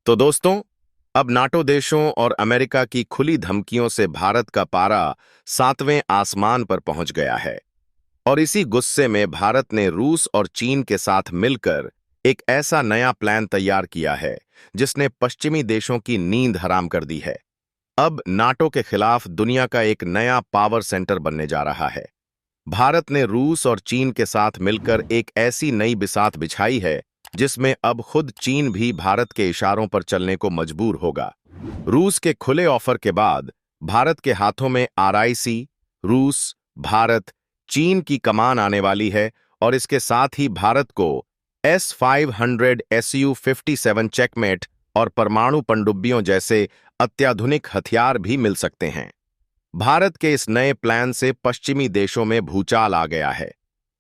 तो दोस्तों, अब नाटो देशों और अमेरिका की खुली धमकियों से भारत का पारा 7वें आसमान पर पहुंच गया है। और इसी गुस्से में भारत ने रूस और चीन के साथ मिलकर एक ऐसा नया प्लान तैयार किया है जिसने पश्चिमी देशों की नींद हराम कर दी है। अब नाटो के खिलाफ दुनिया का एक नया पावर सेंटर बनने जा रहा है। भारत ने रूस और चीन के साथ मिलकर एक ऐसी नई बिसात बिछाई है जिसमें अब खुद चीन भी भारत के इशारों पर चलने को मजबूर होगा। रूस के खुले ऑफर के बाद भारत के हाथों में आरआईसी, रूस, भारत, चीन की कमान आने वाली है और इसके साथ ही भारत को S-500 Su-57 चेकमेट और परमाणु पनडुब्बियों जैसे अत्याधुनिक हथियार भी मिल सकते हैं। भारत के इस नए प्लान से पश्चिमी देशों में भूचाल आ गया है,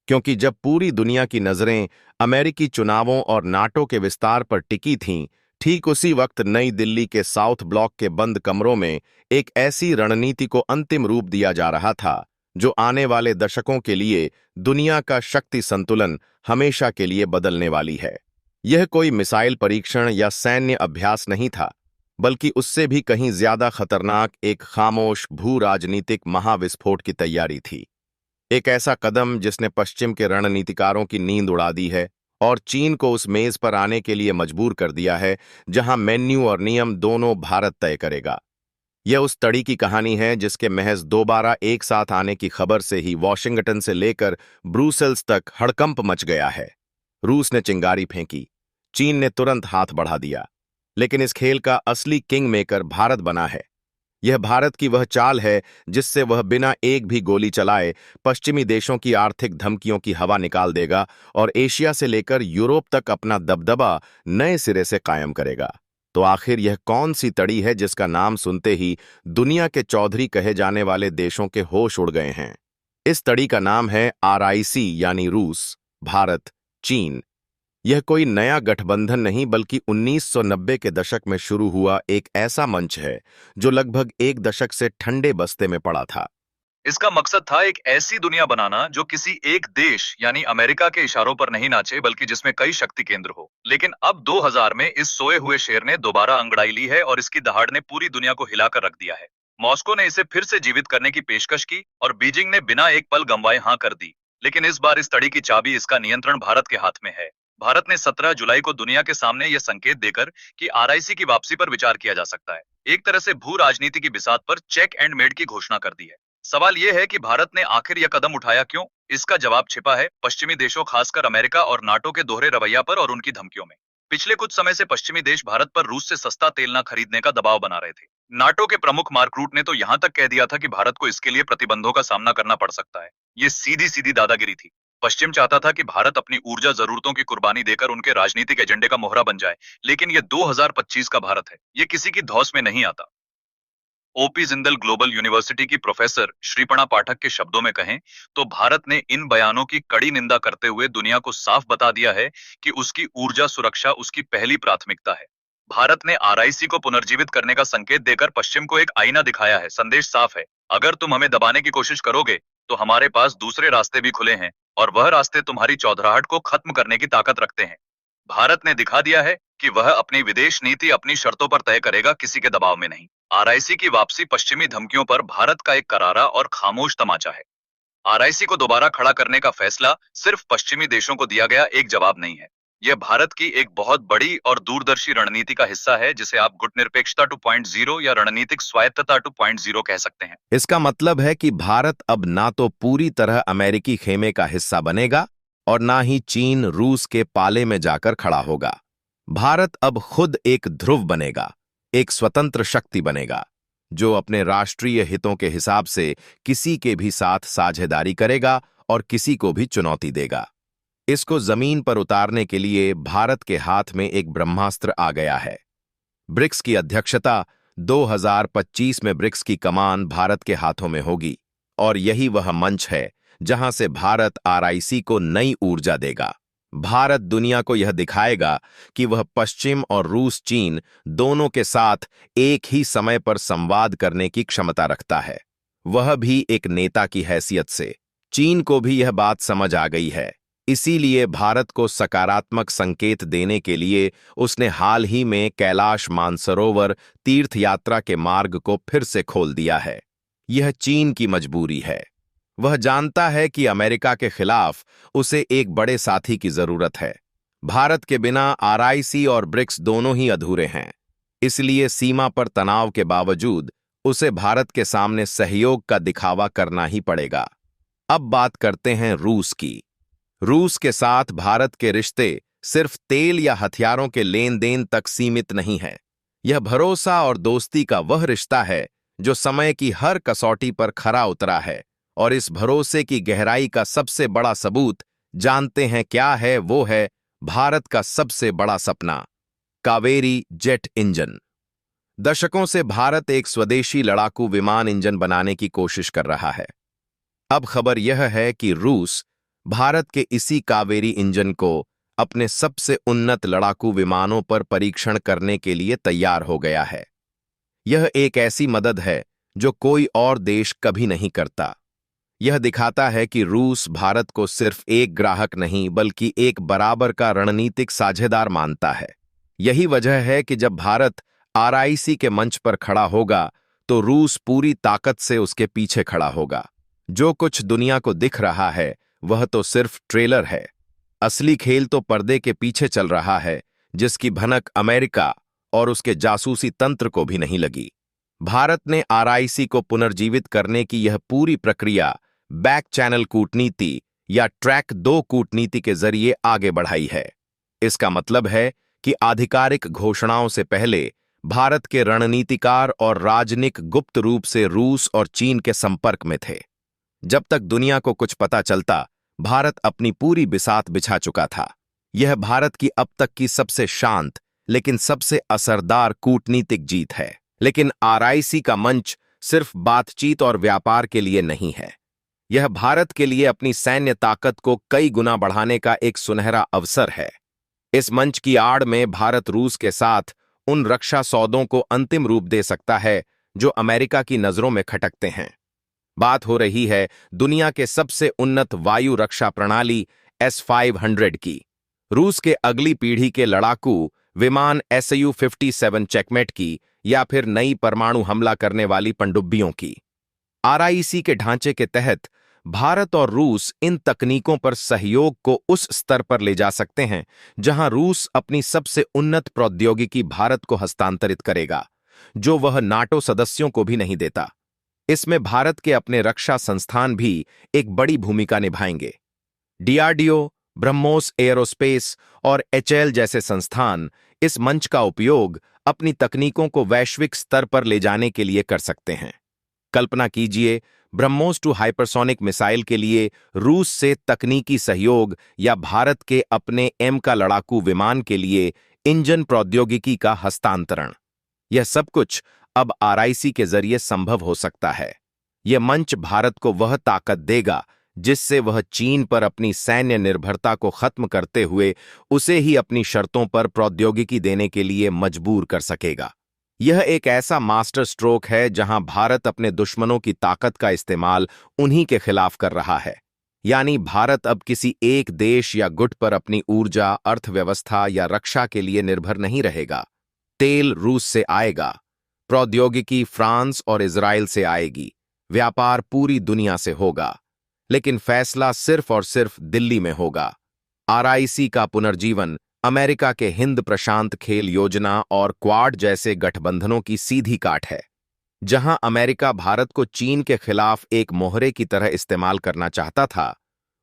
क्योंकि जब पूरी दुनिया की नजरें अमेरिकी चुनावों और नाटो के विस्तार पर टिकी थीं, ठीक उसी वक्त नई दिल्ली के साउथ ब्लॉक के बंद कमरों में एक ऐसी रणनीति को अंतिम रूप दिया जा रहा था जो आने वाले दशकों के लिए दुनिया का शक्ति संतुलन हमेशा के लिए बदलने वाली है। यह कोई मिसाइल परीक्षण या सैन्य अभ्यास नहीं था, बल्कि उससे भी कहीं ज्यादा खतरनाक एक खामोश भू राजनीतिक महाविस्फोट की तैयारी थी। एक ऐसा कदम जिसने पश्चिम के रणनीतिकारों की नींद उड़ा दी है और चीन को उस मेज पर आने के लिए मजबूर कर दिया है जहां मेन्यू और नियम दोनों भारत तय करेगा। यह उस तड़ी की कहानी है जिसके महज दोबारा एक साथ आने की खबर से ही वॉशिंगटन से लेकर ब्रुसेल्स तक हड़कंप मच गया है। रूस ने चिंगारी फेंकी, चीन ने तुरंत हाथ बढ़ा दिया, लेकिन इस खेल का असली किंग मेकर भारत बना है। यह भारत की वह चाल है जिससे वह बिना एक भी गोली चलाए पश्चिमी देशों की आर्थिक धमकियों की हवा निकाल देगा और एशिया से लेकर यूरोप तक अपना दबदबा नए सिरे से कायम करेगा। तो आखिर यह कौन सी तड़ी है जिसका नाम सुनते ही दुनिया के चौधरी कहे जाने वाले देशों के होश उड़ गए हैं? इस तड़ी का नाम है आरआईसी, यानी रूस, भारत, चीन। यह कोई नया गठबंधन नहीं, बल्कि 1990 के दशक में शुरू हुआ एक ऐसा मंच है जो लगभग एक दशक से ठंडे बस्ते में पड़ा था। इसका मकसद था एक ऐसी दुनिया बनाना जो किसी एक देश यानी अमेरिका के इशारों पर नहीं नाचे, बल्कि जिसमें कई शक्ति केंद्र हो। लेकिन अब 2000 में इस सोए हुए शेर ने दोबारा अंगड़ाई ली है और इसकी दहाड़ ने पूरी दुनिया को हिलाकर रख दिया है। मॉस्को ने इसे फिर से जीवित करने की पेशकश की और बीजिंग ने बिना एक पल गंवाए हाँ कर दी। लेकिन इस बार इस तड़ी की चाबी, इसका नियंत्रण भारत के हाथ में है। भारत ने 17 जुलाई को दुनिया के सामने यह संकेत देकर कि आरआईसी की वापसी पर विचार किया जा सकता है, एक तरह से भू राजनीति की बिसात पर चेक एंड मेड की घोषणा कर दी है। सवाल यह है कि भारत ने आखिर यह कदम उठाया क्यों? इसका जवाब छिपा है पश्चिमी देशों, खासकर अमेरिका और नाटो के दोहरे रवैया पर और उनकी धमकियों में। पिछले कुछ समय से पश्चिमी देश भारत पर रूस से सस्ता तेल न खरीदने का दबाव बना रहे थे। नाटो के प्रमुख मार्क रूट ने तो यहां तक कह दिया था कि भारत को इसके लिए प्रतिबंधों का सामना करना पड़ सकता है। ये सीधी सीधी दादागिरी थी। पश्चिम चाहता था कि भारत अपनी ऊर्जा जरूरतों की कुर्बानी देकर उनके राजनीतिक एजेंडे का मोहरा बन जाए, लेकिन ये 2025 का भारत है, ये किसी की धौंस में नहीं आता। ओपी जिंदल ग्लोबल यूनिवर्सिटी की प्रोफेसर श्रीपणा पाठक के शब्दों में कहें तो भारत ने इन बयानों की कड़ी निंदा करते हुए दुनिया को साफ बता दिया है कि उसकी ऊर्जा सुरक्षा उसकी पहली प्राथमिकता है। भारत ने आरआईसी को पुनर्जीवित करने का संकेत देकर पश्चिम को एक आईना दिखाया है। संदेश साफ है, अगर तुम हमें दबाने की कोशिश करोगे तो हमारे पास दूसरे रास्ते भी खुले हैं और वह रास्ते तुम्हारी चौधराहट को खत्म करने की ताकत रखते हैं। भारत ने दिखा दिया है कि वह अपनी विदेश नीति अपनी शर्तों पर तय करेगा, किसी के दबाव में नहीं। आरआईसी की वापसी पश्चिमी धमकियों पर भारत का एक करारा और खामोश तमाचा है। आरआईसी को दोबारा खड़ा करने का फैसला सिर्फ पश्चिमी देशों को दिया गया एक जवाब नहीं है। यह भारत की एक बहुत बड़ी और दूरदर्शी रणनीति का हिस्सा है, जिसे आप गुटनिरपेक्षता 2.0 या रणनीतिक स्वायत्तता 2.0 कह सकते हैं। इसका मतलब है कि भारत अब ना तो पूरी तरह अमेरिकी खेमे का हिस्सा बनेगा और ना ही चीन रूस के पाले में जाकर खड़ा होगा। भारत अब खुद एक ध्रुव बनेगा, एक स्वतंत्र शक्ति बनेगा, जो अपने राष्ट्रीय हितों के हिसाब से किसी के भी साथ साझेदारी करेगा और किसी को भी चुनौती देगा। इसको जमीन पर उतारने के लिए भारत के हाथ में एक ब्रह्मास्त्र आ गया है। ब्रिक्स की अध्यक्षता 2025 में ब्रिक्स की कमान भारत के हाथों में होगी और यही वह मंच है जहां से भारत आरआईसी को नई ऊर्जा देगा। भारत दुनिया को यह दिखाएगा कि वह पश्चिम और रूस, चीन दोनों के साथ एक ही समय पर संवाद करने की क्षमता रखता है, वह भी एक नेता की हैसियत से। चीन को भी यह बात समझ आ गई है इसीलिए भारत को सकारात्मक संकेत देने के लिए उसने हाल ही में कैलाश मानसरोवर तीर्थ यात्रा के मार्ग को फिर से खोल दिया है। यह चीन की मजबूरी है। वह जानता है कि अमेरिका के खिलाफ उसे एक बड़े साथी की जरूरत है। भारत के बिना आरआईसी और ब्रिक्स दोनों ही अधूरे हैं। इसलिए सीमा पर तनाव के बावजूद उसे भारत के सामने सहयोग का दिखावा करना ही पड़ेगा। अब बात करते हैं रूस की। रूस के साथ भारत के रिश्ते सिर्फ तेल या हथियारों के लेन देन तक सीमित नहीं है। यह भरोसा और दोस्ती का वह रिश्ता है जो समय की हर कसौटी पर खरा उतरा है। और इस भरोसे की गहराई का सबसे बड़ा सबूत जानते हैं क्या है? वो है भारत का सबसे बड़ा सपना, कावेरी जेट इंजन। दशकों से भारत एक स्वदेशी लड़ाकू विमान इंजन बनाने की कोशिश कर रहा है। अब खबर यह है कि रूस भारत के इसी कावेरी इंजन को अपने सबसे उन्नत लड़ाकू विमानों पर परीक्षण करने के लिए तैयार हो गया है। यह एक ऐसी मदद है जो कोई और देश कभी नहीं करता। यह दिखाता है कि रूस भारत को सिर्फ एक ग्राहक नहीं बल्कि एक बराबर का रणनीतिक साझेदार मानता है। यही वजह है कि जब भारत आरआईसी के मंच पर खड़ा होगा तो रूस पूरी ताकत से उसके पीछे खड़ा होगा। जो कुछ दुनिया को दिख रहा है वह तो सिर्फ ट्रेलर है। असली खेल तो पर्दे के पीछे चल रहा है, जिसकी भनक अमेरिका और उसके जासूसी तंत्र को भी नहीं लगी। भारत ने आरआईसी को पुनर्जीवित करने की यह पूरी प्रक्रिया बैक चैनल कूटनीति या ट्रैक 2 कूटनीति के जरिए आगे बढ़ाई है। इसका मतलब है कि आधिकारिक घोषणाओं से पहले भारत के रणनीतिकार और राजनीतिक गुप्त रूप से रूस और चीन के संपर्क में थे। जब तक दुनिया को कुछ पता चलता, भारत अपनी पूरी बिसात बिछा चुका था। यह भारत की अब तक की सबसे शांत लेकिन सबसे असरदार कूटनीतिक जीत है। लेकिन आरआईसी का मंच सिर्फ बातचीत और व्यापार के लिए नहीं है। यह भारत के लिए अपनी सैन्य ताकत को कई गुना बढ़ाने का एक सुनहरा अवसर है। इस मंच की आड़ में भारत रूस के साथ उन रक्षा सौदों को अंतिम रूप दे सकता है जो अमेरिका की नजरों में खटकते हैं। बात हो रही है दुनिया के सबसे उन्नत वायु रक्षा प्रणाली S-500 की, रूस के अगली पीढ़ी के लड़ाकू विमान Su-57 चेकमेट की, या फिर नई परमाणु हमला करने वाली पनडुब्बियों की। आरआईसी के ढांचे के तहत भारत और रूस इन तकनीकों पर सहयोग को उस स्तर पर ले जा सकते हैं जहां रूस अपनी सबसे उन्नत प्रौद्योगिकी भारत को हस्तांतरित करेगा, जो वह नाटो सदस्यों को भी नहीं देता। इसमें भारत के अपने रक्षा संस्थान भी एक बड़ी भूमिका निभाएंगे। डीआरडीओ, ब्रह्मोस एयरोस्पेस और एचएएल जैसे संस्थान इस मंच का उपयोग अपनी तकनीकों को वैश्विक स्तर पर ले जाने के लिए कर सकते हैं। कल्पना कीजिए, ब्रह्मोस 2 हाइपरसोनिक मिसाइल के लिए रूस से तकनीकी सहयोग या भारत के अपने एम का लड़ाकू विमान के लिए इंजन प्रौद्योगिकी का हस्तांतरण। यह सब कुछ अब आरआईसी के जरिए संभव हो सकता है। यह मंच भारत को वह ताकत देगा जिससे वह चीन पर अपनी सैन्य निर्भरता को खत्म करते हुए उसे ही अपनी शर्तों पर प्रौद्योगिकी देने के लिए मजबूर कर सकेगा। यह एक ऐसा मास्टर स्ट्रोक है जहां भारत अपने दुश्मनों की ताकत का इस्तेमाल उन्हीं के खिलाफ कर रहा है। यानी भारत अब किसी एक देश या गुट पर अपनी ऊर्जा, अर्थव्यवस्था या रक्षा के लिए निर्भर नहीं रहेगा। तेल रूस से आएगा, प्रौद्योगिकी फ्रांस और इजराइल से आएगी, व्यापार पूरी दुनिया से होगा, लेकिन फैसला सिर्फ और सिर्फ दिल्ली में होगा। आरआईसी का पुनर्जीवन अमेरिका के हिंद प्रशांत खेल योजना और क्वाड जैसे गठबंधनों की सीधी काट है। जहां अमेरिका भारत को चीन के खिलाफ एक मोहरे की तरह इस्तेमाल करना चाहता था,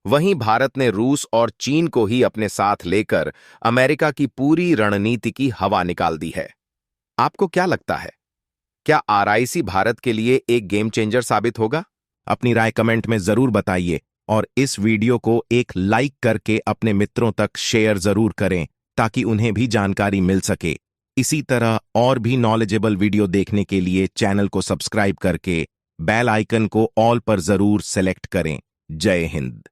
वहीं भारत ने रूस और चीन को ही अपने साथ लेकर अमेरिका की पूरी रणनीति की हवा निकाल दी है। आपको क्या लगता है? क्या आरआईसी भारत के लिए एक गेम चेंजर साबित होगा? अपनी राय कमेंट में जरूर बताइए और इस वीडियो को एक लाइक करके अपने मित्रों तक शेयर जरूर करें ताकि उन्हें भी जानकारी मिल सके। इसी तरह और भी नॉलेजेबल वीडियो देखने के लिए चैनल को सब्सक्राइब करके बेल आइकन को ऑल पर जरूर सेलेक्ट करें। जय हिंद।